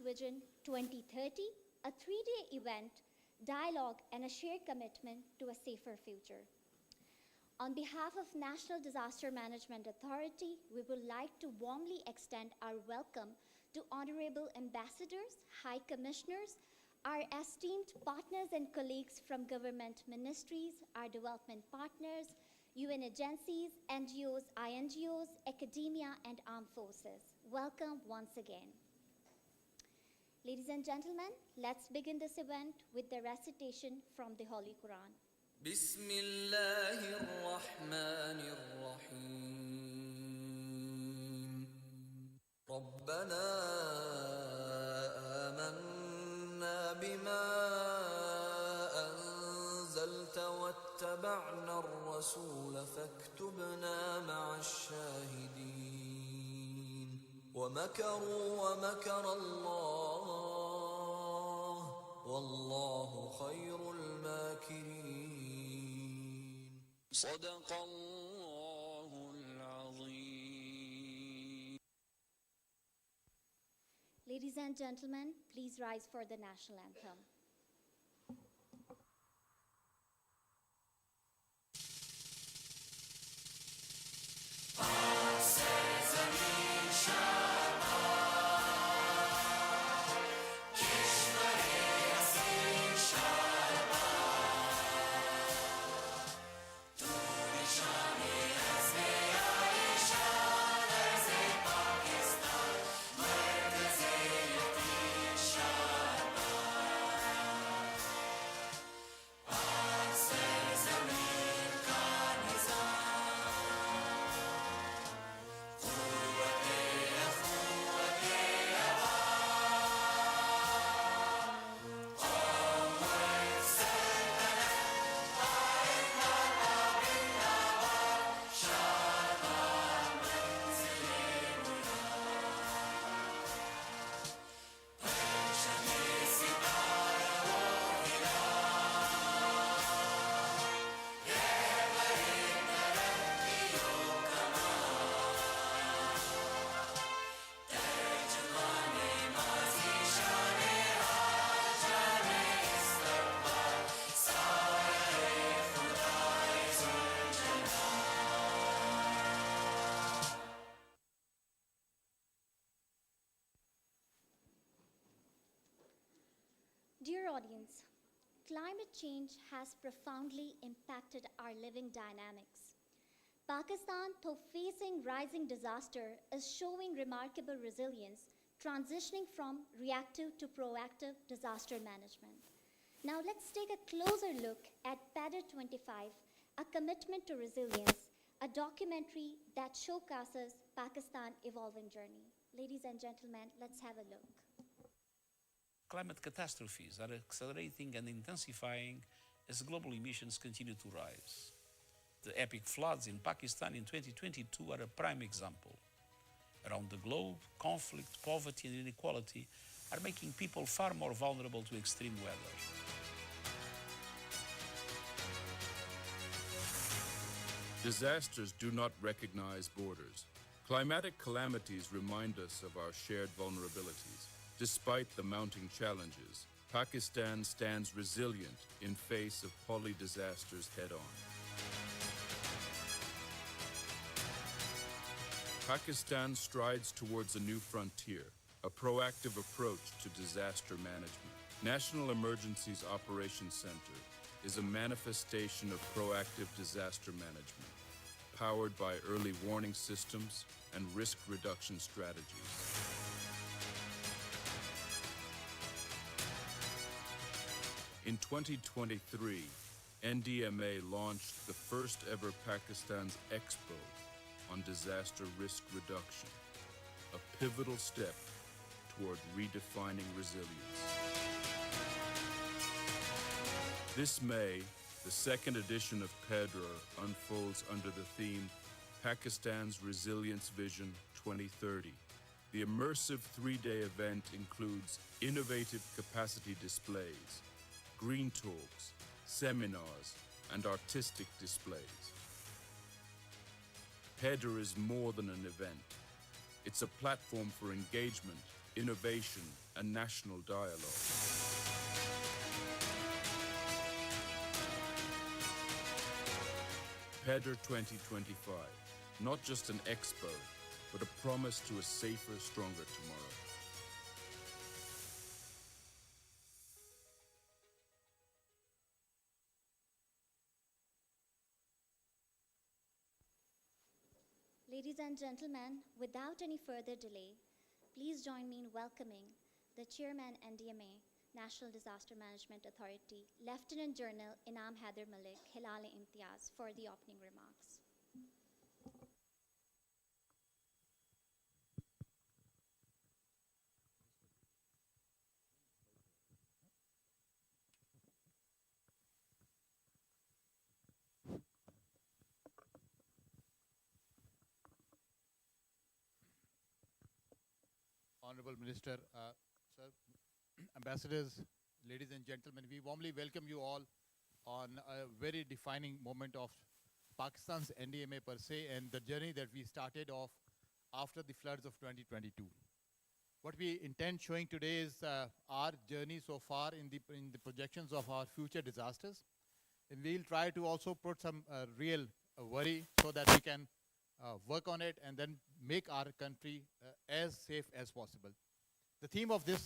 Vision 2030, a 3-day event, dialogue, and a shared commitment to a safer future. On behalf of National Disaster Management Authority, we would like to warmly extend our welcome to honorable ambassadors, high commissioners, our esteemed partners and colleagues from government ministries, our development partners, UN agencies, NGOs, INGOs, academia, and armed forces. Welcome once again. Ladies and gentlemen, let's begin this event with the recitation from the Holy Quran. بسم الله الرحمن الرحيم ربنا آمنا بما أنزلت واتبعنا الرسول فاكتبنا مع الشاهدين ومكروا ومكر الله والله خير الماكرين صدق الله العظيم. Ladies and gentlemen, please rise for the national anthem. Dear audience, climate change has profoundly impacted our living dynamics. Pakistan, though facing rising disaster, is showing remarkable resilience, transitioning from reactive to proactive disaster management. Now let's take a closer look at PEDRR 25, a commitment to resilience, a documentary that showcases Pakistan's evolving journey. Ladies and gentlemen, let's have a look. Climate catastrophes are accelerating and intensifying as global emissions continue to rise. The epic floods in Pakistan in 2022 are a prime example. Around the globe, conflict, poverty, and inequality are making people far more vulnerable to extreme weather. Disasters do not recognize borders. Climatic calamities remind us of our shared vulnerabilities. Despite the mounting challenges, Pakistan stands resilient in face of poly-disasters head-on. Pakistan strides towards a new frontier, a proactive approach to disaster management. National Emergencies Operations Center is a manifestation of proactive disaster management, powered by early warning systems and risk reduction strategies. In 2023, NDMA launched the first ever Pakistan's Expo on disaster risk reduction, a pivotal step toward redefining resilience. This May, the second edition of PEDRR unfolds under the theme Pakistan's Resilience Vision 2030. The immersive 3-day event includes innovative capacity displays, green talks, seminars, and artistic displays. PEDRR is more than an event. It's a platform for engagement, innovation, and national dialogue. PEDRR 2025, not just an expo, but a promise to a safer, stronger tomorrow. Ladies and gentlemen, without any further delay, please join me in welcoming the Chairman NDMA, National Disaster Management Authority, Lieutenant General Inam Haider Malik, Hilal-e-Imtiaz, for the opening remarks. Honorable Minister, Sir, Ambassadors, ladies and gentlemen, we warmly welcome you all on a very defining moment of Pakistan's NDMA per se and the journey that we started off after the floods of 2022. What we intend showing today is our journey so far in the projections of our future disasters. And we'll try to also put some real worry so that we can work on it and then make our country as safe as possible. The theme of this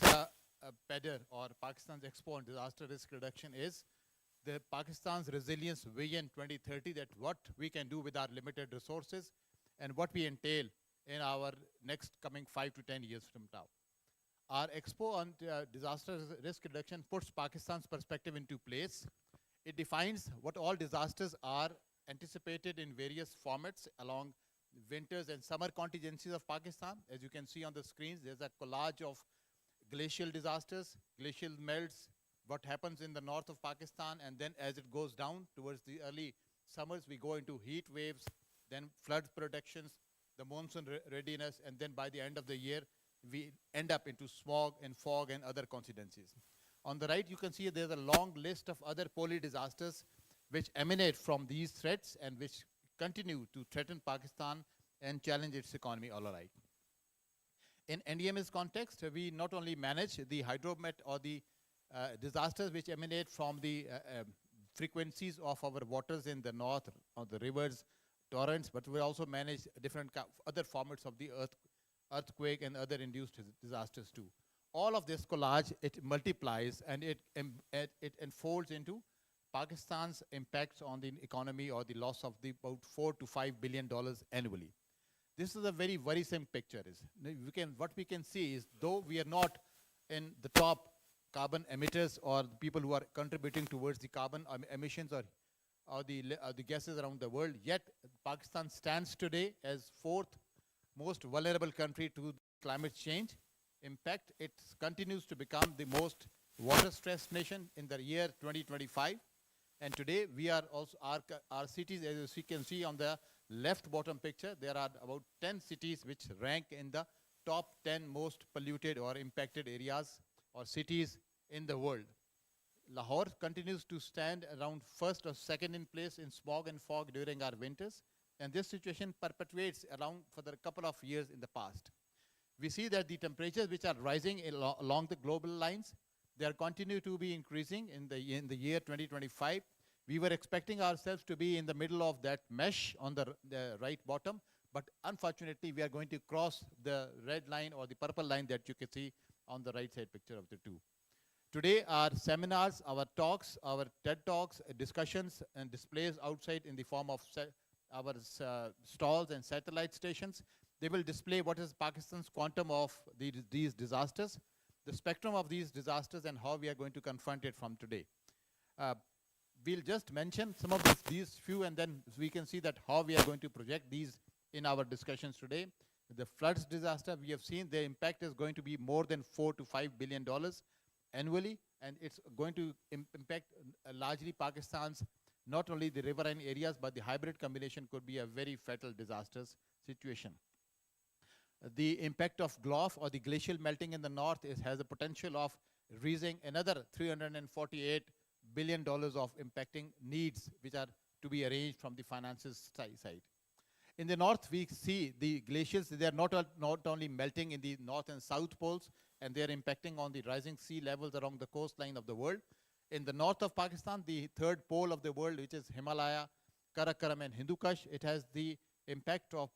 PEDRR, or Pakistan's Expo on Disaster Risk Reduction, is the Pakistan's Resilience Vision 2030, that what we can do with our limited resources and what we entail in our next coming 5 to 10 years from now. Our Expo on Disaster Risk Reduction puts Pakistan's perspective into place. It defines what all disasters are anticipated in various formats along winters and summer contingencies of Pakistan. As you can see on the screens, there's a collage of glacial disasters, glacial melts, what happens in the north of Pakistan, and then as it goes down towards the early summers, we go into heat waves, then flood protections, the monsoon readiness, and then by the end of the year, we end up into smog and fog and other consequences. On the right, you can see there's a long list of other poly disasters which emanate from these threats and which continue to threaten Pakistan and challenge its economy all alike. In NDMA's context, we not only manage the hydromet or the disasters which emanate from the frequencies of our waters in the north, or the rivers, torrents, but we also manage different other formats of the earthquake and other induced disasters too. All of this collage, it multiplies and it unfolds into Pakistan's impacts on the economy or the loss of about $4 to $5 billion annually. This is a very worrisome picture. What we can see is, though we are not in the top carbon emitters or the people who are contributing towards the carbon emissions or the gases around the world, yet Pakistan stands today as fourth most vulnerable country to climate change. In fact, it continues to become the most water-stressed nation in the year 2025. And today, we are also, our cities, as you can see on the left bottom picture, there are about 10 cities which rank in the top 10 most polluted or impacted areas or cities in the world. Lahore continues to stand around first or second in place in smog and fog during our winters. And this situation perpetuates around for a couple of years in the past. We see that the temperatures which are rising along the global lines, they are continue to be increasing in the year 2025. We were expecting ourselves to be in the middle of that mesh on the right bottom, but unfortunately we are going to cross the red line or the purple line that you can see on the right side picture of the two. Today our seminars, our talks, our TED Talks, discussions and displays outside in the form of our stalls and satellite stations, they will display what is Pakistan's quantum of these disasters, the spectrum of these disasters, and how we are going to confront it from today. We'll just mention some of these few, and then we can see that how we are going to project these in our discussions today. The floods disaster, we have seen the impact is going to be more than $4 to $5 billion annually, and it's going to impact largely Pakistan's, not only the riverine areas, but the hybrid combination could be a very fatal disasters situation. The impact of GLOF or the glacial melting in the north has a potential of raising another $348 billion of impacting needs which are to be arranged from the finances side. In the north, we see the glaciers. They are not only melting in the north and south poles, and they are impacting on the rising sea levels along the coastline of the world. In the north of Pakistan, the third pole of the world, which is Himalaya, Karakoram, and Hindu Kush, it has the impact of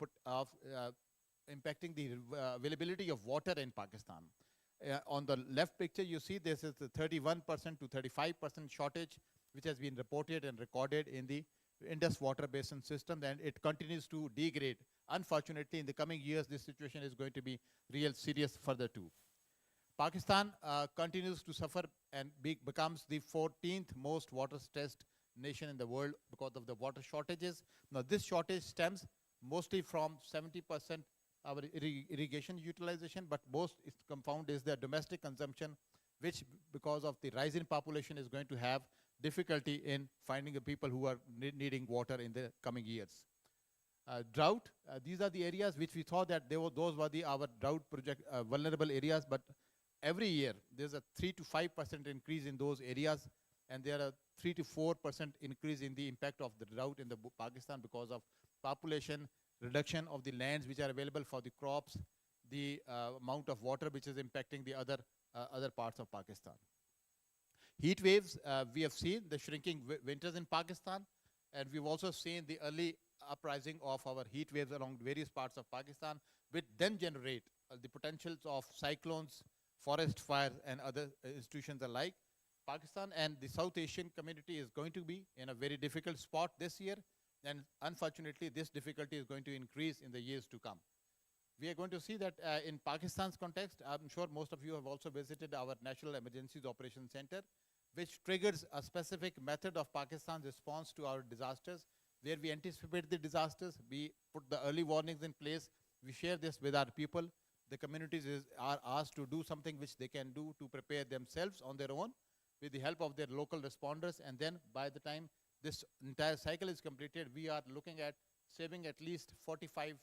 impacting the availability of water in Pakistan. On the left picture, you see this is the 31% to 35% shortage, which has been reported and recorded in the Indus water basin system, and it continues to degrade. Unfortunately, in the coming years, this situation is going to be real serious further too. Pakistan continues to suffer and becomes the 14th most water-stressed nation in the world because of the water shortages. Now, this shortage stems mostly from 70% our irrigation utilization, but most is confound is the domestic consumption, which because of the rise in population is going to have difficulty in finding the people who are needing water in the coming years. Drought, these are the areas which we thought that those were our drought project vulnerable areas, but every year there's a 3 to 5% increase in those areas, and there are 3 to 4% increase in the impact of the drought in the Pakistan because of population, reduction of the lands which are available for the crops, the amount of water which is impacting the other parts of Pakistan. Heat waves, we have seen the shrinking winters in Pakistan, and we've also seen the early uprising of our heat waves along various parts of Pakistan, which then generate the potentials of cyclones, forest fires, and other institutions alike. Pakistan and the South Asian community is going to be in a very difficult spot this year, and unfortunately, this difficulty is going to increase in the years to come. We are going to see that in Pakistan's context, I'm sure most of you have also visited our National Emergencies Operations Center, which triggers a specific method of Pakistan's response to our disasters, where we anticipate the disasters, we put the early warnings in place, we share this with our people. The communities are asked to do something which they can do to prepare themselves on their own with the help of their local responders, and then by the time this entire cycle is completed, we are looking at saving at least 45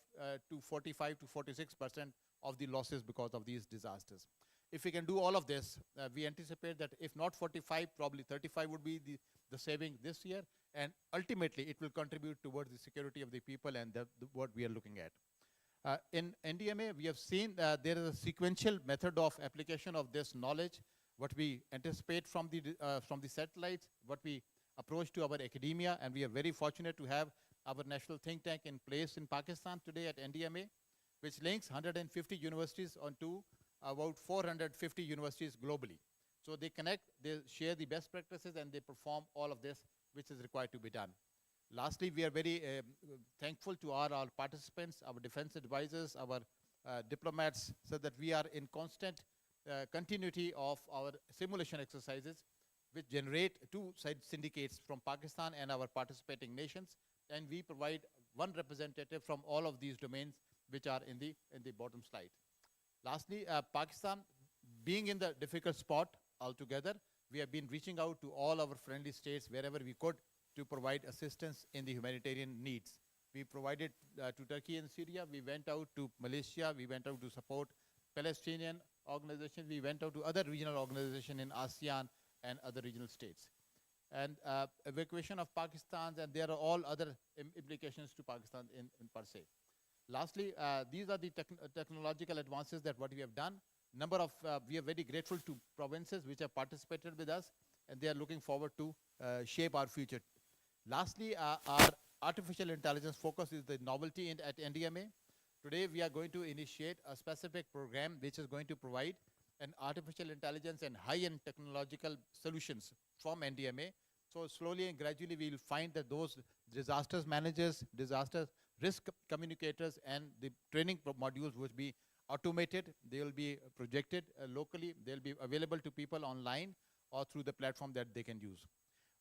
to 46% of the losses because of these disasters. If we can do all of this, we anticipate that if not 45, probably 35 would be the saving this year, and ultimately it will contribute towards the security of the people and what we are looking at. In NDMA, we have seen there is a sequential method of application of this knowledge, what we anticipate from the satellites, what we approach to our academia, and we are very fortunate to have our national think tank in place in Pakistan today at NDMA, which links 150 universities onto about 450 universities globally. So they connect, they share the best practices, and they perform all of this which is required to be done. Lastly, we are very thankful to our participants, our defense advisors, our diplomats, so that we are in constant continuity of our simulation exercises, which generate two syndicates from Pakistan and our participating nations, and we provide one representative from all of these domains which are in the bottom slide. Lastly, Pakistan being in the difficult spot altogether, we have been reaching out to all our friendly states wherever we could to provide assistance in the humanitarian needs. We provided to Turkey and Syria, we went out to Malaysia, we went out to support Palestinian organizations, we went out to other regional organizations in ASEAN and other regional states. And evacuation of Pakistan, and there are all other implications to Pakistan in per se. Lastly, these are the technological advances that what we have done. We are very grateful to provinces which have participated with us, and they are looking forward to shape our future. Lastly, our artificial intelligence focus is the novelty at NDMA. Today, we are going to initiate a specific program which is going to provide an artificial intelligence and high-end technological solutions from NDMA. So slowly and gradually, we will find that those disasters managers, disaster risk communicators, and the training modules will be automated. They will be projected locally. They'll be available to people online or through the platform that they can use.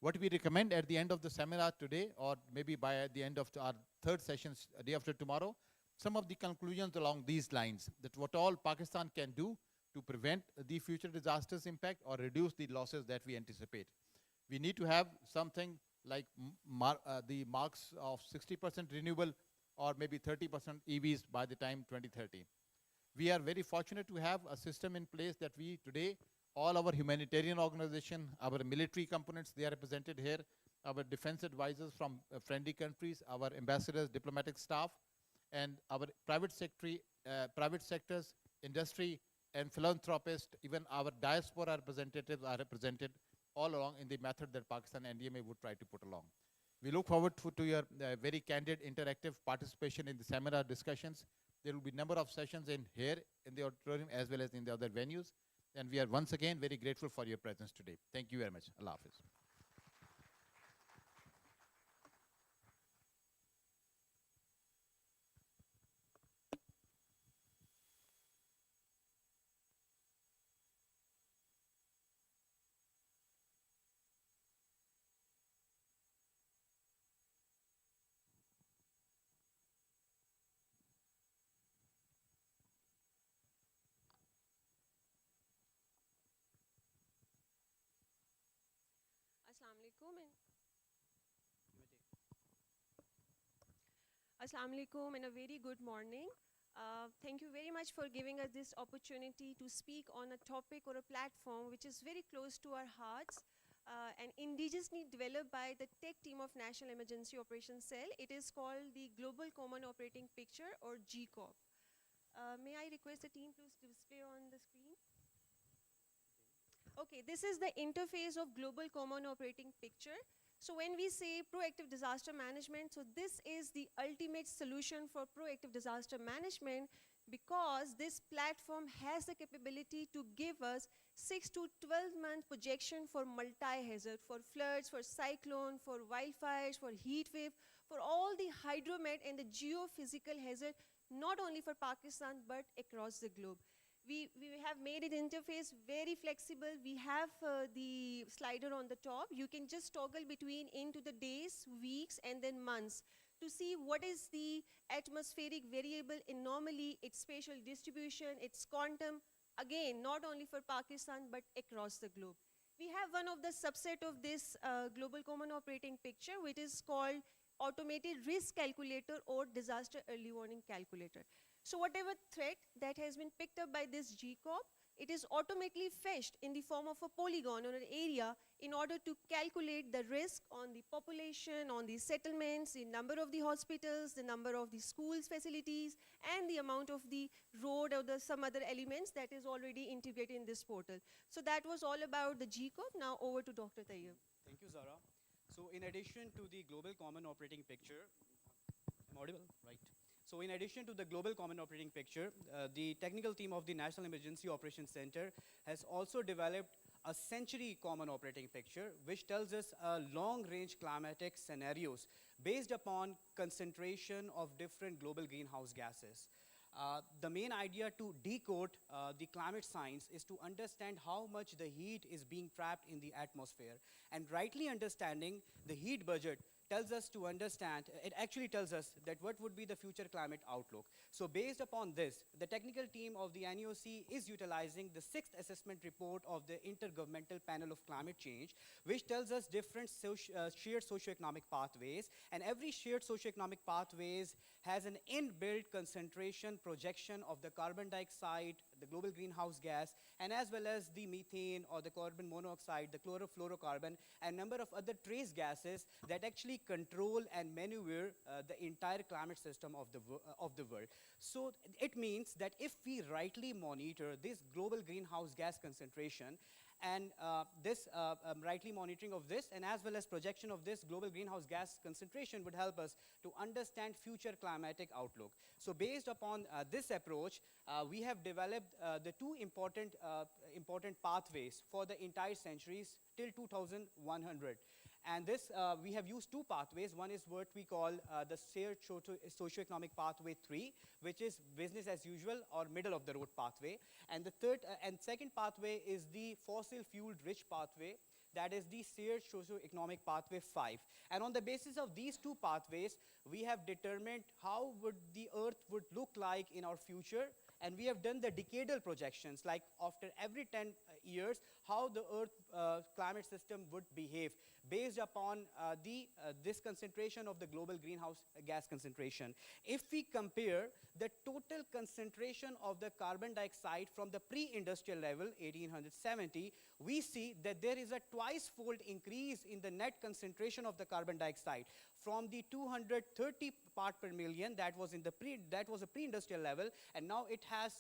What we recommend at the end of the seminar today, or maybe by the end of our third session, day after tomorrow, some of the conclusions along these lines, that what all Pakistan can do to prevent the future disasters impact or reduce the losses that we anticipate. We need to have something like the marks of 60% renewable or maybe 30% EVs by the time 2030. We are very fortunate to have a system in place that we today, all our humanitarian organization, our military components, they are represented here, our defense advisors from friendly countries, our ambassadors, diplomatic staff, And our private sectors, industry, and philanthropists, even our diaspora representatives are represented all along in the method that Pakistan NDMA would try to put along. We look forward to your very candid, interactive participation in the seminar discussions. There will be a number of sessions in here in the auditorium as well as in the other venues. And we are once again very grateful for your presence today. Thank you very much. Allah Hafiz. Assalamu alaikum and a very good morning. Thank you very much for giving us this opportunity to speak on a topic or a platform which is very close to our hearts and indigenously developed by the tech team of National Emergency Operations Cell. It is called the Global Common Operating Picture or GCOP. May I request the team please to display on the screen? Okay, this is the interface of Global Common Operating Picture. So when we say proactive disaster management, so this is the ultimate solution for proactive disaster management because this platform has the capability to give us 6 to 12-month projection for multi-hazard, for floods, for cyclone, for wildfires, for heat wave, for all the hydromet and the geophysical hazard, not only for Pakistan but across the globe. We have made it interface very flexible. We have the slider on the top. You can just toggle between into the days, weeks, and then months to see what is the atmospheric variable anomaly, its spatial distribution, its quantum, again, not only for Pakistan, but across the globe. We have one of the subset of this global common operating picture, which is called automated risk calculator or disaster early warning calculator. So whatever threat that has been picked up by this GCOP, it is automatically fetched in the form of a polygon or an area in order to calculate the risk on the population, on the settlements, the number of the hospitals, the number of the schools facilities, and the amount of the road or some other elements that is already integrated in this portal. So that was all about the GCOP. Now over to Dr. Tayyib. Thank you, Zara. So in addition to the global common operating picture, I'm audible, right? So in addition to the global common operating picture, the technical team of the National Emergency Operations Center has also developed a century common operating picture, which tells us long-range climatic scenarios based upon concentration of different global greenhouse gases. The main idea to decode the climate science is to understand how much the heat is being trapped in the atmosphere. And rightly understanding the heat budget tells us to understand, it actually tells us that what would be the future climate outlook. So based upon this, the technical team of the NEOC is utilizing the 6th assessment report of the Intergovernmental Panel of Climate Change, which tells us different shared socioeconomic pathways, and every shared socioeconomic pathways has an inbuilt concentration projection of the carbon dioxide, the global greenhouse gas, and as well as the methane or the carbon monoxide, the chlorofluorocarbon, and number of other trace gases that actually control and maneuver the entire climate system of the world. So it means that if we rightly monitor this global greenhouse gas concentration, and this rightly monitoring of this and as well as projection of this global greenhouse gas concentration would help us to understand future climatic outlook. So based upon this approach, we have developed the two important pathways for the entire centuries till 2100. And this, we have used two pathways. One is what we call the shared socioeconomic pathway 3, which is business as usual or middle of the road pathway. And the third and second pathway is the fossil fuel rich pathway, that is the shared socioeconomic pathway 5. And on the basis of these two pathways, we have determined how would the earth would look like in our future. And we have done the decadal projections, like after every 10 years, how the earth climate system would behave based upon this concentration of the global greenhouse gas concentration. If we compare the total concentration of the carbon dioxide from the pre-industrial level, 1870, we see that there is a twice-fold increase in the net concentration of the carbon dioxide from the 230 part per million. That was a pre-industrial level, and now it has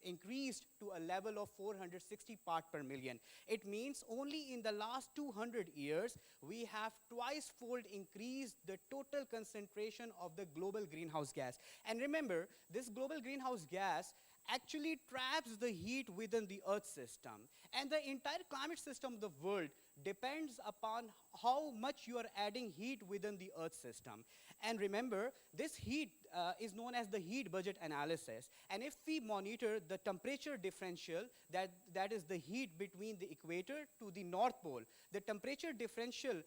increased to a level of 460 part per million. It means only in the last 200 years we have twice-fold increased the total concentration of the global greenhouse gas. And remember, this global greenhouse gas actually traps the heat within the Earth system. And the entire climate system of the world depends upon how much you are adding heat within the Earth system. And remember, this heat is known as the heat budget analysis. And if we monitor the temperature differential, that is the heat between the equator to the North Pole, the temperature differential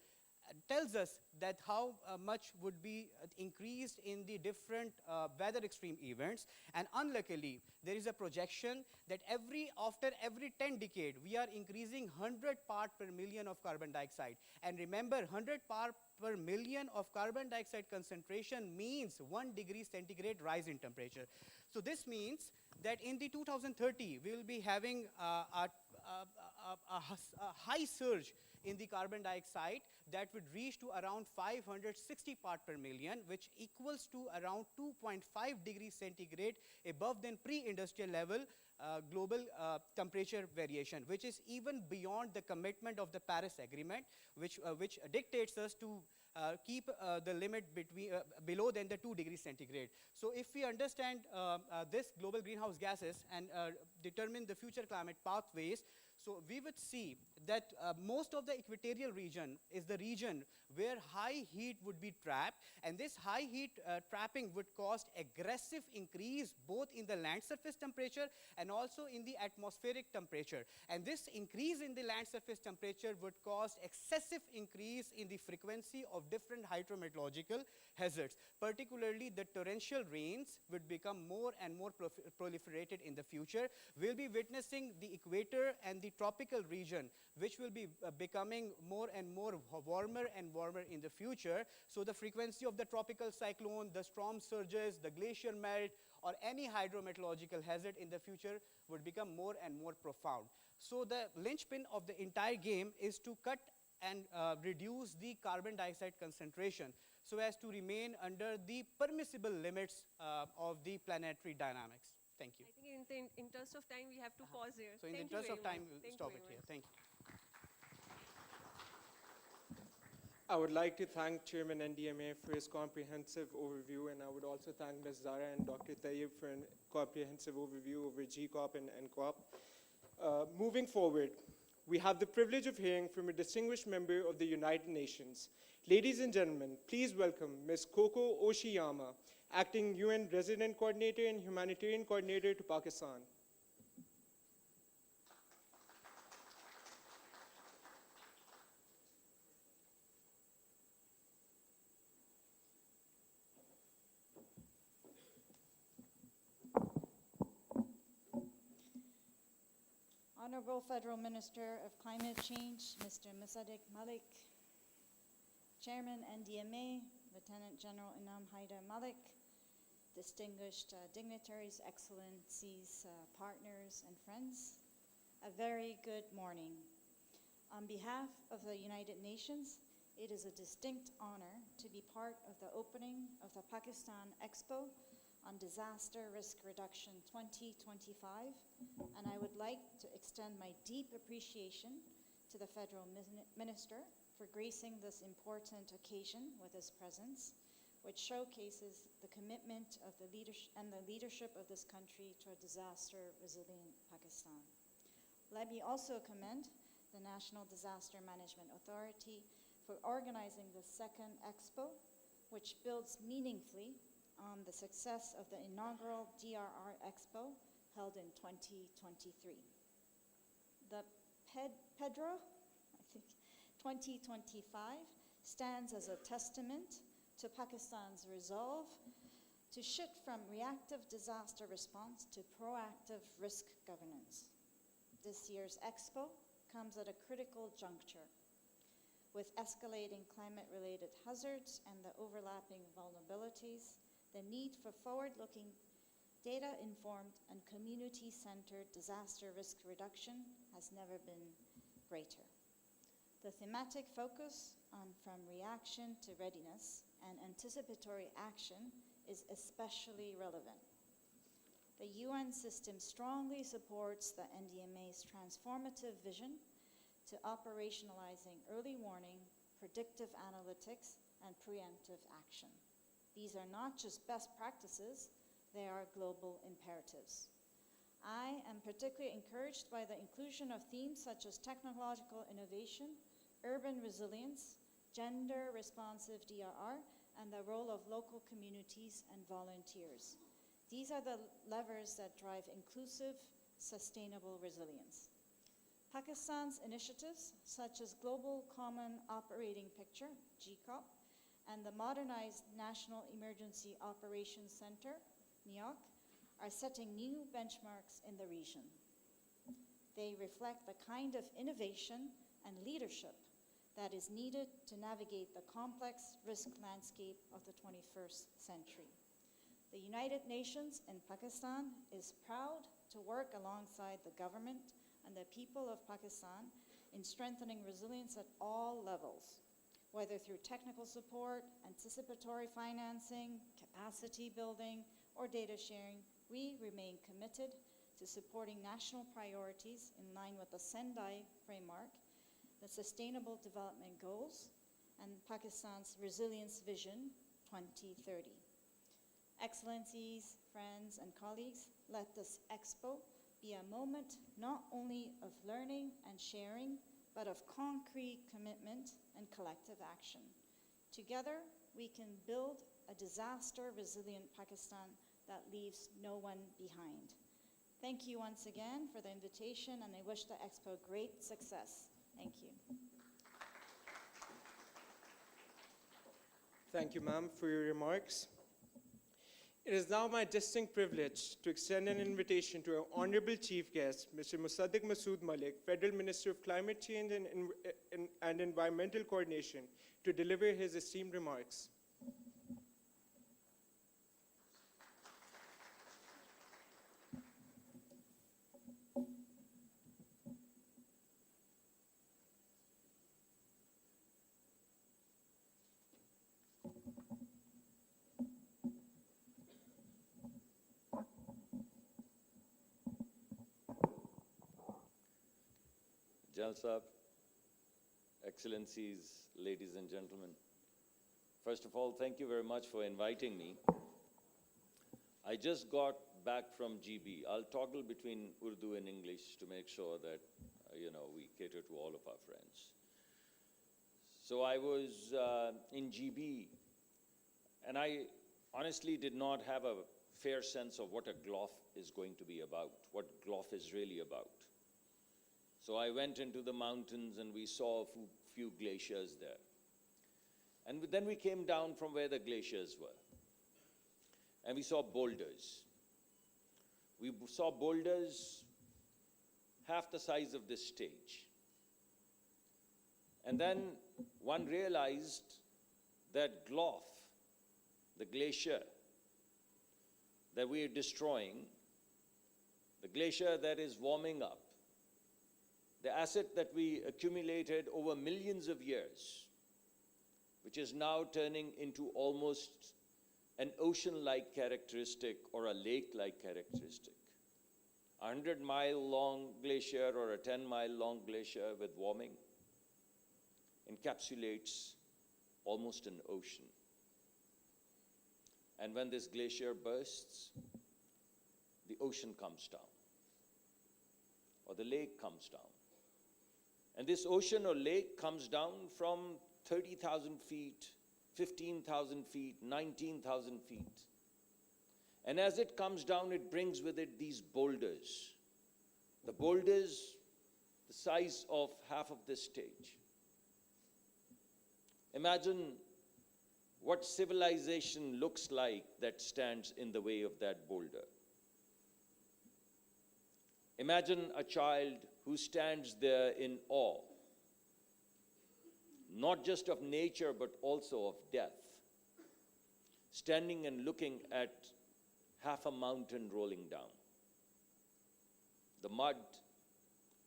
tells us that how much would be increased in the different weather extreme events. And unluckily, there is a projection that after every 10 decades, we are increasing 100 part per million of carbon dioxide. And remember, 100 part per million of carbon dioxide concentration means 1 degree centigrade rise in temperature. So this means that in the 2030, we will be having a high surge in the carbon dioxide that would reach to around 560 part per million, which equals to around 2.5 degrees centigrade above than pre-industrial level global temperature variation, which is even beyond the commitment of the Paris Agreement, which dictates us to keep the limit below than the 2 degrees centigrade. So if we understand this global greenhouse gases and determine the future climate pathways, so we would see that most of the equatorial region is the region where high heat would be trapped, and this high heat trapping would cause aggressive increase both in the land surface temperature and also in the atmospheric temperature. And this increase in the land surface temperature would cause excessive increase in the frequency of different hydrometeorological hazards. Particularly, the torrential rains would become more and more proliferated in the future. We'll be witnessing the equator and the tropical region, which will be becoming more and more warmer and warmer in the future. So the frequency of the tropical cyclone, the storm surges, the glacier melt, or any hydrometeorological hazard in the future would become more and more profound. So the linchpin of the entire game is to cut and reduce the carbon dioxide concentration so as to remain under the permissible limits of the planetary dynamics. Thank you. I think in the interest of time, we have to pause here. So in the Thank you interest of very time, much. we'll Thank stop you it very here. much. Thank you. I would like to thank Chairman NDMA for his comprehensive overview, and I would also thank Ms. Zara and Dr. Tayyib for a comprehensive overview over GCOP and NCOP. Moving forward, we have the privilege of hearing from a distinguished member of the United Nations. Ladies and gentlemen, please welcome Ms. Koko Oshiyama, Acting UN Resident Coordinator and Humanitarian Coordinator to Pakistan. Honorable Federal Minister of Climate Change, Mr. Musaddiq Malik, Chairman NDMA, Lieutenant General Inam Haidar Malik, distinguished dignitaries, excellencies, partners, and friends, a very good morning. On behalf of the United Nations, it is a distinct honor to be part of the opening of the Pakistan Expo on Disaster Risk Reduction 2025, and I would like to extend my deep appreciation to the Federal Minister for gracing this important occasion with his presence, which showcases the commitment of the leadership of this country to a disaster-resilient Pakistan. Let me also commend the National Disaster Management Authority for organizing the second Expo, which builds meaningfully on the success of the inaugural DRR Expo held in 2023. The PEDRR, I think, 2025 stands as a testament to Pakistan's resolve to shift from reactive disaster response to proactive risk governance. This year's Expo comes at a critical juncture. With escalating climate-related hazards and the overlapping vulnerabilities, the need for forward-looking, data-informed, and community-centered disaster risk reduction has never been greater. The thematic focus on from reaction to readiness and anticipatory action is especially relevant. The UN system strongly supports the NDMA's transformative vision to operationalizing early warning, predictive analytics, and preemptive action. These are not just best practices, they are global imperatives. I am particularly encouraged by the inclusion of themes such as technological innovation, urban resilience, gender-responsive DRR, and the role of local communities and volunteers. These are the levers that drive inclusive, sustainable resilience. Pakistan's initiatives, such as Global Common Operating Picture, GCOP, and the modernized National Emergency Operations Center, NEOC, are setting new benchmarks in the region. They reflect the kind of innovation and leadership that is needed to navigate the complex risk landscape of the 21st century. The United Nations in Pakistan is proud to work alongside the government and the people of Pakistan in strengthening resilience at all levels, whether through technical support, anticipatory financing, capacity building, or data sharing. We remain committed to supporting national priorities in line with the Sendai framework, the Sustainable Development Goals, and Pakistan's Resilience Vision 2030. Excellencies, friends, and colleagues, let this expo be a moment not only of learning and sharing, but of concrete commitment and collective action. Together, we can build a disaster-resilient Pakistan that leaves no one behind. Thank you once again for the invitation, and I wish the expo great success. Thank you. Thank you, ma'am, for your remarks. It is now my distinct privilege to extend an invitation to our honorable chief guest, Mr. Musaddiq Masood Malik, Federal Minister of Climate Change and Environmental Coordination, to deliver his esteemed remarks. Jal Sahab, Excellencies, ladies and gentlemen. First of all, thank you very much for inviting me. I just got back from GB. I'll toggle between Urdu and English to make sure that, we cater to all of our friends. So I was in GB, and I honestly did not have a fair sense of what a GLOF is going to be about, what GLOF is really about. So I went into the mountains and we saw a few glaciers there. And then we came down from where the glaciers were. And we saw boulders. We saw boulders half the size of this stage. And then one realized that GLOF, the glacier that we are destroying, the glacier that is warming up, the asset that we accumulated over millions of years, which is now turning into almost an ocean-like characteristic or a lake-like characteristic. A 100-mile-long glacier or a 10-mile-long glacier with warming encapsulates almost an ocean. And when this glacier bursts, the ocean comes down, or the lake comes down. And this ocean or lake comes down from 30,000 feet, 15,000 feet, 19,000 feet. And as it comes down, it brings with it these boulders. The boulders, the size of half of this stage. Imagine what civilization looks like that stands in the way of that boulder. Imagine a child who stands there in awe, not just of nature, but also of death, standing and looking at half a mountain rolling down. The mud,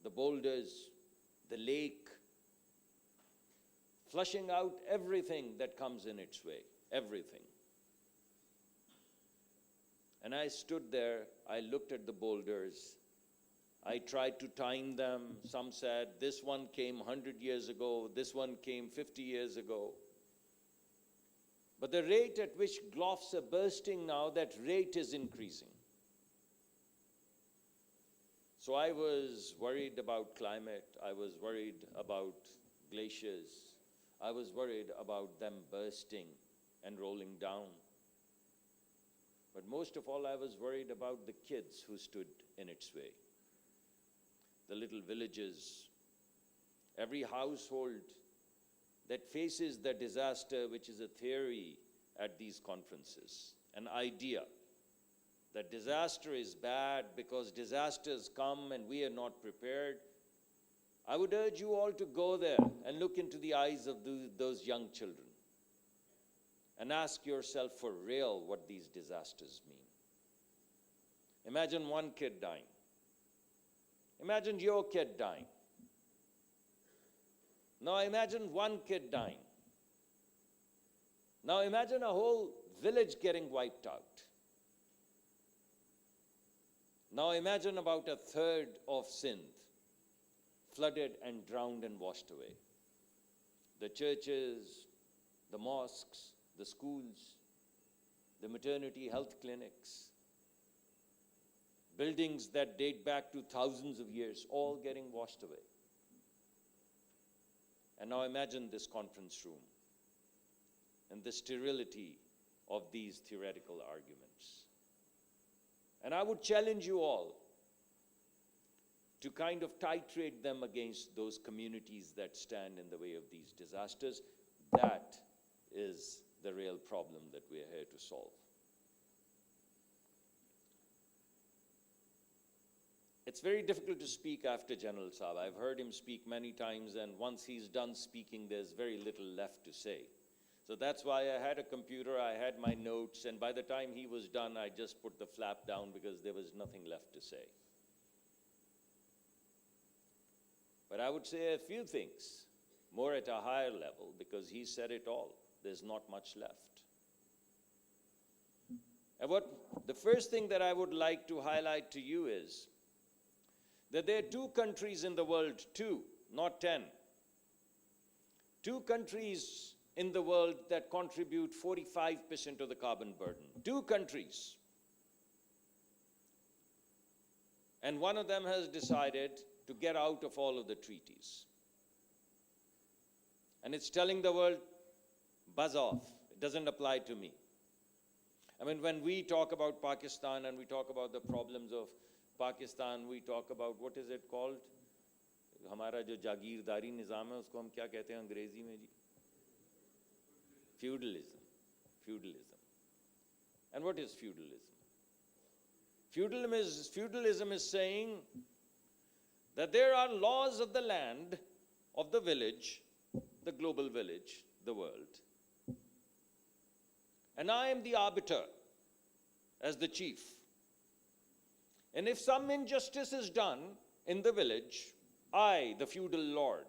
the boulders, the lake, flushing out everything that comes in its way. everything. And I stood there, I looked at the boulders, I tried to time them. Some said, this one came 100 years ago, this one came 50 years ago. But the rate at which gloughs are bursting now, that rate is increasing. So I was worried about climate, I was worried about glaciers, I was worried about them bursting and rolling down. But most of all, I was worried about the kids who stood in its way. The little villages, every household that faces the disaster, which is a theory at these conferences, an idea that disaster is bad because disasters come and we are not prepared. I would urge you all to go there and look into the eyes of those young children and ask yourself for real what these disasters mean. Imagine one kid dying. Imagine your kid dying. Now imagine one kid dying. Now imagine a whole village getting wiped out. Now imagine about a third of Sindh flooded and drowned and washed away. The churches, the mosques, the schools, the maternity health clinics, buildings that date back to thousands of years, all getting washed away. And now imagine this conference room and the sterility of these theoretical arguments. And I would challenge you all to kind of titrate them against those communities that stand in the way of these disasters. That is the real problem that we are here to solve. It's very difficult to speak after General Saab. I've heard him speak many times, and once he's done speaking, there's very little left to say. So that's why I had a computer, I had my notes, and by the time he was done, I just put the flap down because there was nothing left to say. But I would say a few things, more at a higher level, because he said it all. There's not much left. And the first thing that I would like to highlight to you is that there are 2 countries in the world, 2, not 10. 2 countries in the world that contribute 45% of the carbon burden. 2 countries. And one of them has decided to get out of all of the treaties. And it's telling the world, buzz off. It doesn't apply to me. I mean, when we talk about Pakistan and we talk about the problems of Pakistan, we talk about, what is it called? हमारा जो जागीरदारी निज़ाम है उसको हम क्या कहते हैं अंग्रेजी में जी? Feudalism. Feudalism. And what is feudalism? Feudalism is saying that there are laws of the land, of the village, the global village, the world. And I am the arbiter as the chief. And if some injustice is done in the village, I, the feudal lord,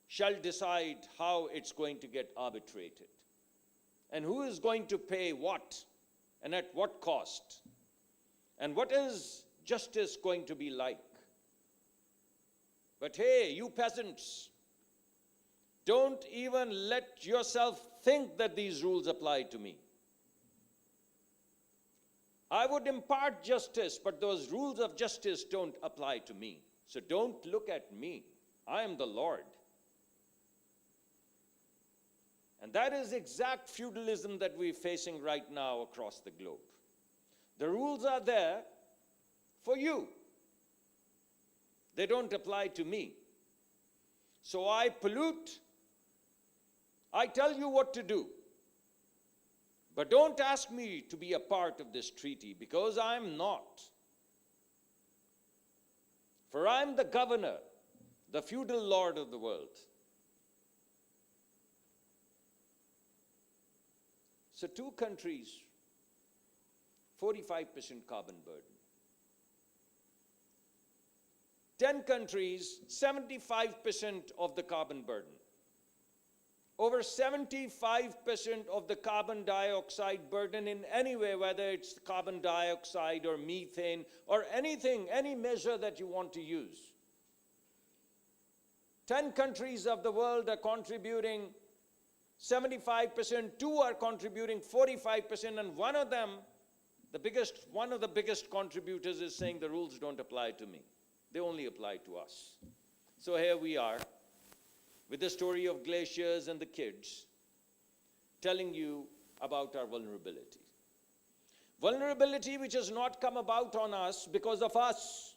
shall decide how it's going to get arbitrated. And who is going to pay what, and at what cost? And what is justice going to be like? But hey, you peasants, don't even let yourself think that these rules apply to me. I would impart justice, but those rules of justice don't apply to me. So don't look at me. I am the Lord. And that is exact feudalism that we're facing right now across the globe. The rules are there for you. They don't apply to me. So I pollute. I tell you what to do. But don't ask me to be a part of this treaty, because I'm not. For I'm the governor, the feudal lord of the world. So 2 countries, 45% carbon burden. 10 countries, 75% of the carbon burden. over 75% of the carbon dioxide burden in any way, whether it's carbon dioxide or methane or anything, any measure that you want to use. 10 countries of the world are contributing 75%, 2 are contributing 45%, and one of them, one of the biggest contributors is saying the rules don't apply to me. They only apply to us. So here we are, with the story of glaciers and the kids, telling you about our vulnerability. Vulnerability which has not come about on us because of us.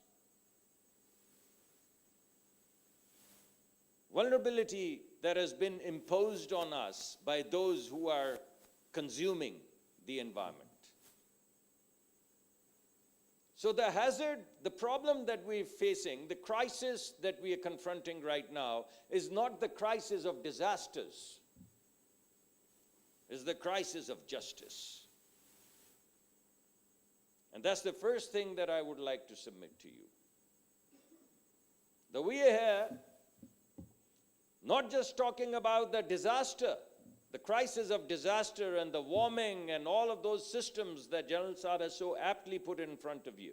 Vulnerability that has been imposed on us by those who are consuming the environment. So the hazard, the problem that we're facing, the crisis that we are confronting right now is not the crisis of disasters. It's the crisis of justice. And that's the first thing that I would like to submit to you. That we are here not just talking about the disaster, the crisis of disaster and the warming and all of those systems that General Saab has so aptly put in front of you.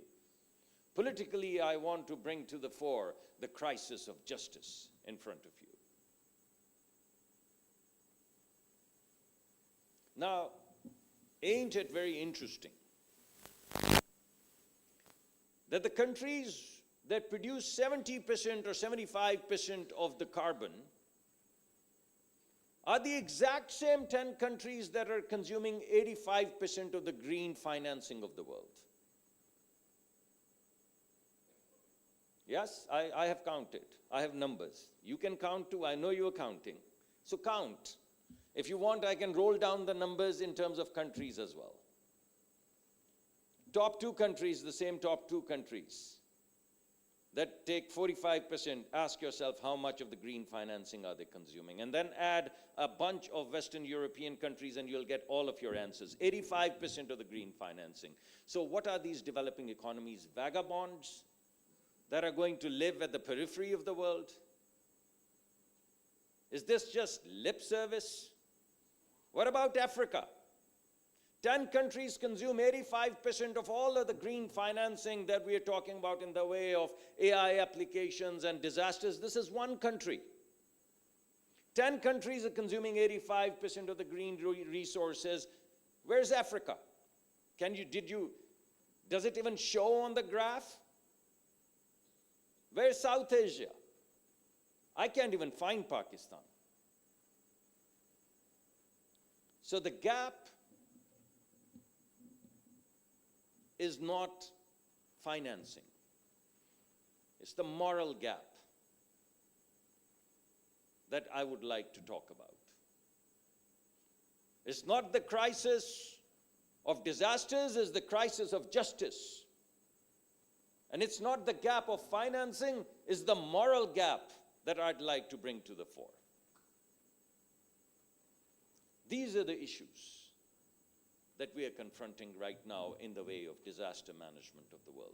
Politically, I want to bring to the fore the crisis of justice in front of you. Now, ain't it very interesting that the countries that produce 70% or 75% of the carbon are the exact same 10 countries that are consuming 85% of the green financing of the world. Yes, I have counted. I have numbers. You can count too. I know you're counting. So count. If you want, I can roll down the numbers in terms of countries as well. Top 2 countries, the same top 2 countries that take 45%, ask yourself how much of the green financing are they consuming? And then add a bunch of Western European countries and you'll get all of your answers. 85% of the green financing. So what are these developing economies? Vagabonds that are going to live at the periphery of the world? Is this just lip service? What about Africa? 10 countries consume 85% of all of the green financing that we are talking about in the way of AI applications and disasters. This is one country. 10 countries are consuming 85% of the green resources. Where's Africa? Does it even show on the graph? Where's South Asia? I can't even find Pakistan. So the gap is not financing. It's the moral gap that I would like to talk about. It's not the crisis of disasters, it's the crisis of justice. And it's not the gap of financing, it's the moral gap that I'd like to bring to the fore. These are the issues that we are confronting right now in the way of disaster management of the world.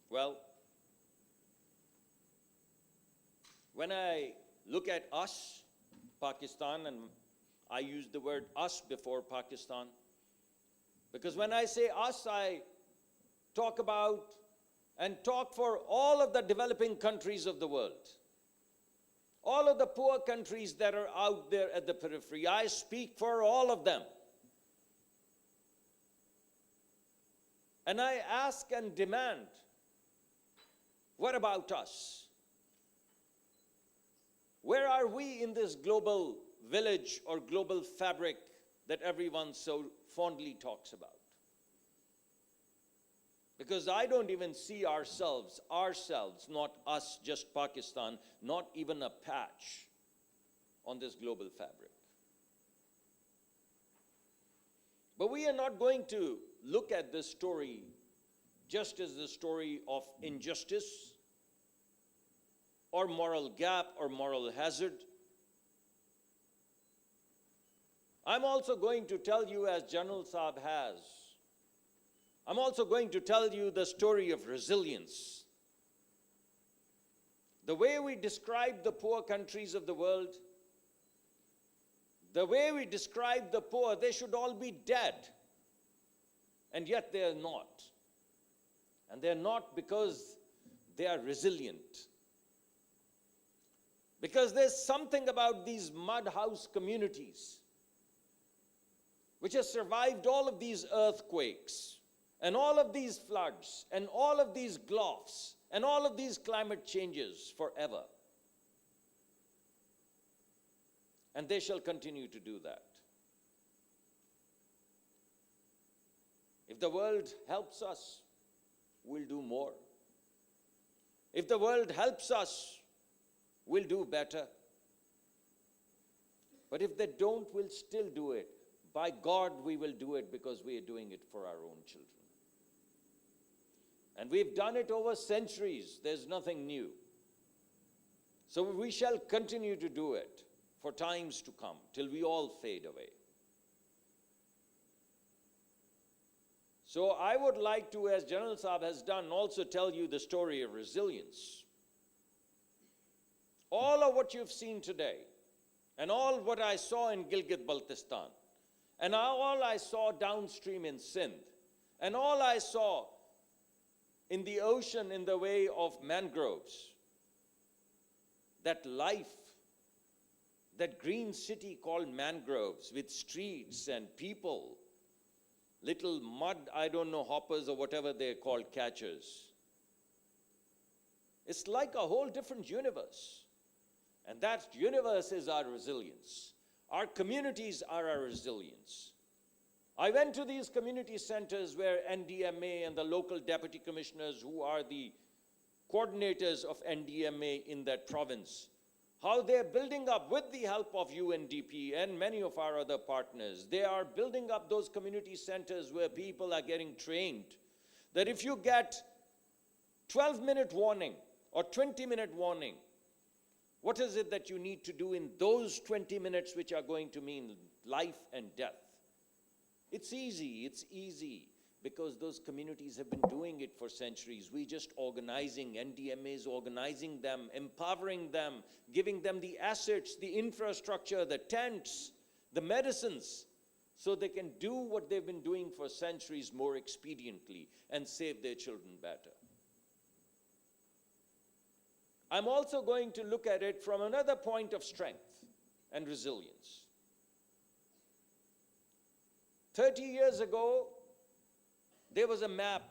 Well, when I look at us, Pakistan, and I use the word us before Pakistan, because when I say us, I talk about and talk for all of the developing countries of the world. All of the poor countries that are out there at the periphery, I speak for all of them. And I ask and demand, what about us? Where are we in this global village or global fabric that everyone so fondly talks about? Because I don't even see ourselves, not us, just Pakistan, not even a patch on this global fabric. But we are not going to look at this story just as the story of injustice or moral gap or moral hazard. I'm also going to tell you, as General Saab has, I'm also going to tell you the story of resilience. the way we describe the poor countries of the world, the way we describe the poor, they should all be dead. And yet they are not. And they're not because they are resilient. Because there's something about these mud house communities which has survived all of these earthquakes and all of these floods and all of these gulfs and all of these climate changes forever. And they shall continue to do that. If the world helps us, we'll do more. If the world helps us, we'll do better. But if they don't, we'll still do it. By God, we will do it because we are doing it for our own children. And we've done it over centuries. There's nothing new. So we shall continue to do it for times to come, till we all fade away. So I would like to, as General Saab has done, also tell you the story of resilience. All of what you've seen today, and all what I saw in Gilgit-Baltistan, and all I saw downstream in Sindh, and all I saw in the ocean in the way of mangroves, that life, that green city called mangroves with streets and people, little mud, I don't know, hoppers or whatever they're called, catchers. It's like a whole different universe. And that universe is our resilience. Our communities are our resilience. I went to these community centers where NDMA and the local deputy commissioners, who are the coordinators of NDMA in that province, how they're building up, with the help of UNDP and many of our other partners, they are building up those community centers where people are getting trained, that if you get 12-minute warning or 20-minute warning, what is it that you need to do in those 20 minutes which are going to mean life and death? It's easy, because those communities have been doing it for centuries. We just organizing, NDMA is organizing them, empowering them, giving them the assets, the infrastructure, the tents, the medicines, so they can do what they've been doing for centuries more expediently and save their children better. I'm also going to look at it from another point of strength and resilience. 30 years ago, there was a map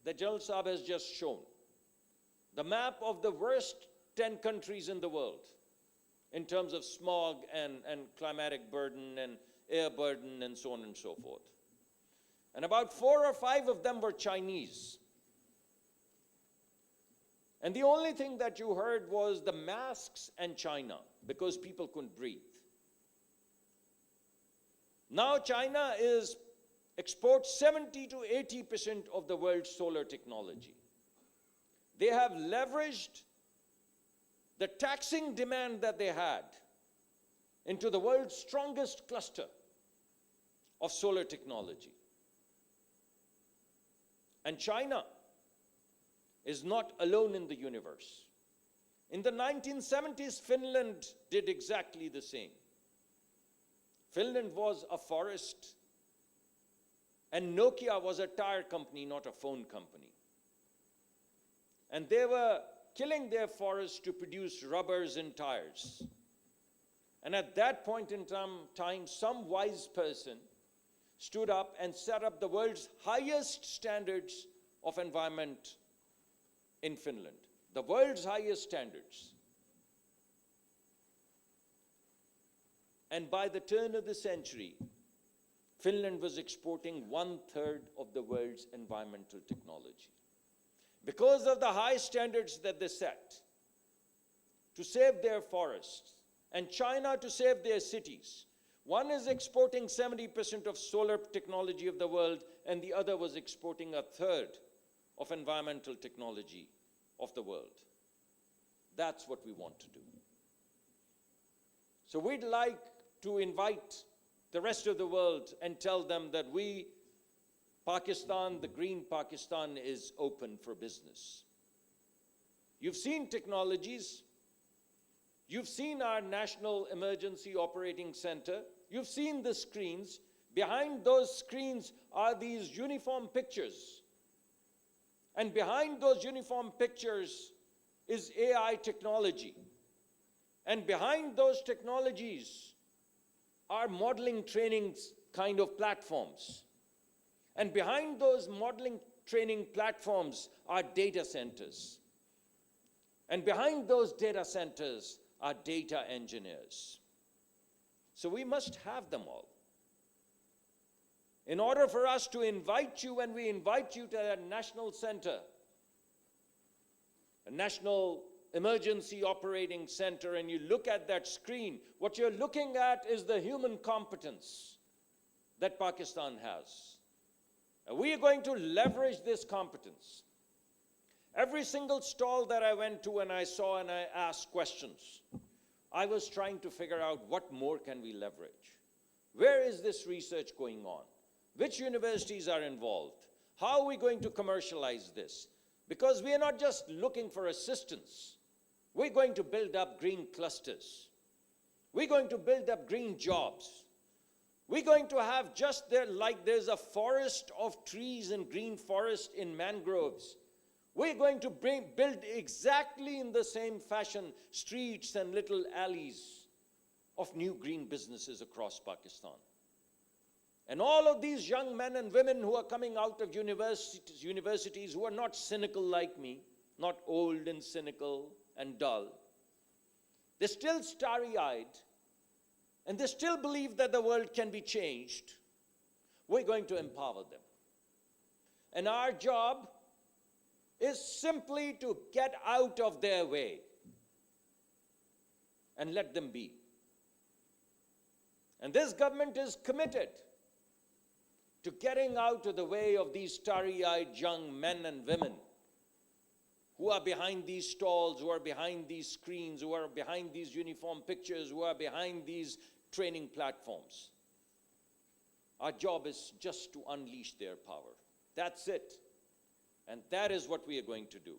that General Saab has just shown. The map of the worst 10 countries in the world in terms of smog and climatic burden and air burden and so on and so forth. And about 4 or 5 of them were Chinese. And the only thing that you heard was the masks and China, because people couldn't breathe. Now China exports 70 to 80% of the world's solar technology. They have leveraged the taxing demand that they had into the world's strongest cluster of solar technology. And China is not alone in the universe. In the 1970s, Finland did exactly the same. Finland was a forest, and Nokia was a tire company, not a phone company. And they were killing their forests to produce rubbers and tires. And at that point in time, some wise person stood up and set up the world's highest standards of environment in Finland, the world's highest standards. And by the turn of the century, Finland was exporting 1/3 of the world's environmental technology. Because of the high standards that they set to save their forests, and China to save their cities. One is exporting 70% of solar technology of the world, and the other was exporting 1/3 of environmental technology of the world. That's what we want to do. So we'd like to invite the rest of the world and tell them that we, Pakistan, the green Pakistan, is open for business. You've seen technologies. You've seen our National Emergency Operating Center. You've seen the screens. Behind those screens are these uniform pictures. And behind those uniform pictures is AI technology. And behind those technologies are modeling training kind of platforms. And behind those modeling training platforms are data centers. And behind those data centers are data engineers. So we must have them all. In order for us to invite you, when we invite you to that national center, a National Emergency Operating Center, and you look at that screen, what you're looking at is the human competence that Pakistan has. And we are going to leverage this competence. Every single stall that I went to and I saw and I asked questions, I was trying to figure out what more can we leverage. Where is this research going on? Which universities are involved? How are we going to commercialize this? Because we are not just looking for assistance. We're going to build up green clusters. We're going to build up green jobs. We're going to have just there, like there's a forest of trees and green forest in mangroves. We're going to build exactly in the same fashion streets and little alleys of new green businesses across Pakistan. And all of these young men and women who are coming out of universities who are not cynical like me, not old and cynical and dull, they're still starry-eyed, and they still believe that the world can be changed. We're going to empower them. And our job is simply to get out of their way and let them be. And this government is committed to getting out of the way of these starry-eyed young men and women who are behind these stalls, who are behind these screens, who are behind these uniform pictures, who are behind these training platforms. Our job is just to unleash their power. That's it. And that is what we are going to do.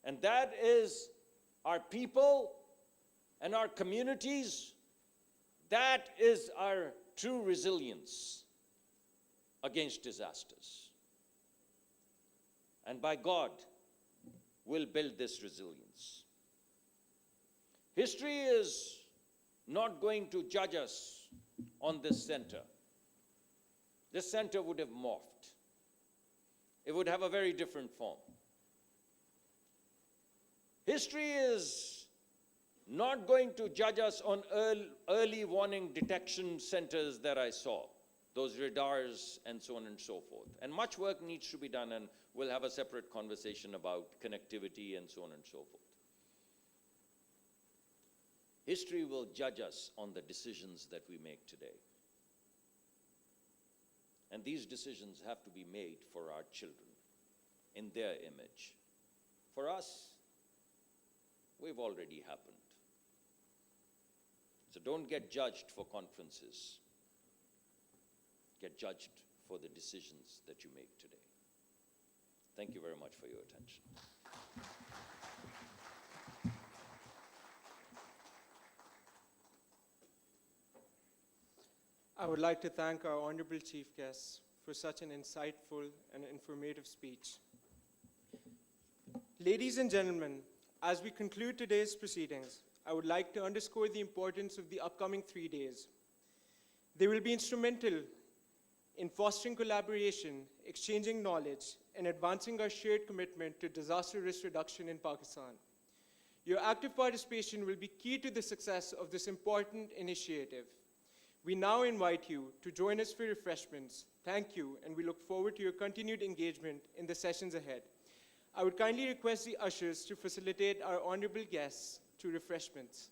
And that is our people and our communities. That is our true resilience against disasters. And by God, we'll build this resilience. History is not going to judge us on this center. This center would have morphed. It would have a very different form. History is not going to judge us on early warning detection centers that I saw, those radars and so on and so forth. And much work needs to be done, and we'll have a separate conversation about connectivity and so on and so forth. History will judge us on the decisions that we make today. And these decisions have to be made for our children, in their image. For us, we've already happened. So don't get judged for conferences. Get judged for the decisions that you make today. Thank you very much for your attention. I would like to thank our honorable chief guests for such an insightful and informative speech. Ladies and gentlemen, as we conclude today's proceedings, I would like to underscore the importance of the upcoming 3 days. They will be instrumental in fostering collaboration, exchanging knowledge, and advancing our shared commitment to disaster risk reduction in Pakistan. Your active participation will be key to the success of this important initiative. We now invite you to join us for refreshments. Thank you, and we look forward to your continued engagement in the sessions ahead. I would kindly request the ushers to facilitate our honorable guests to refreshments.